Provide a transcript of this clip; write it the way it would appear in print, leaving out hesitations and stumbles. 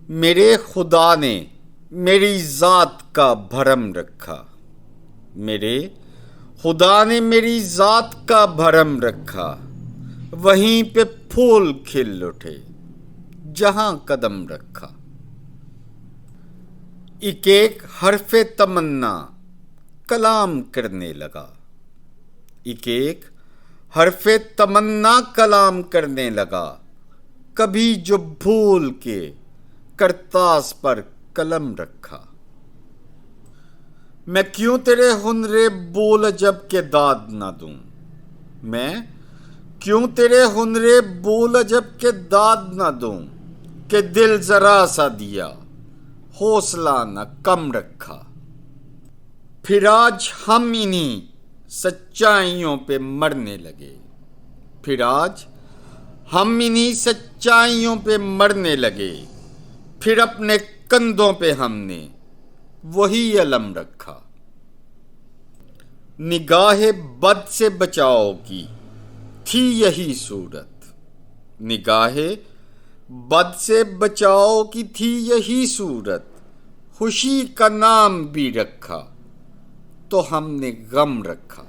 میرے خدا نے میری ذات کا بھرم رکھا، میرے خدا نے میری ذات کا بھرم رکھا، وہیں پہ پھول کھل اٹھے جہاں قدم رکھا۔ ایک ایک حرف تمنا کلام کرنے لگا، ایک ایک حرف تمنا کلام کرنے لگا، کبھی جو بھول کے کرتاس پر قلم رکھا۔ میں کیوں تیرے ہنرے بول جب کہ داد نہ دوں، میں کیوں تیرے ہنرے بول جب کہ داد نہ دوں، کہ دل ذرا سا دیا حوصلہ نہ کم رکھا۔ پھر آج ہم انہی سچائیوں پہ مرنے لگے، پھر آج ہم انہی سچائیوں پہ مرنے لگے، پھر اپنے کندھوں پہ ہم نے وہی علم رکھا۔ نگاہ بد سے بچاؤ کی تھی یہی صورت، نگاہ بد سے بچاؤ کی تھی یہی صورت، خوشی کا نام بھی رکھا تو ہم نے غم رکھا۔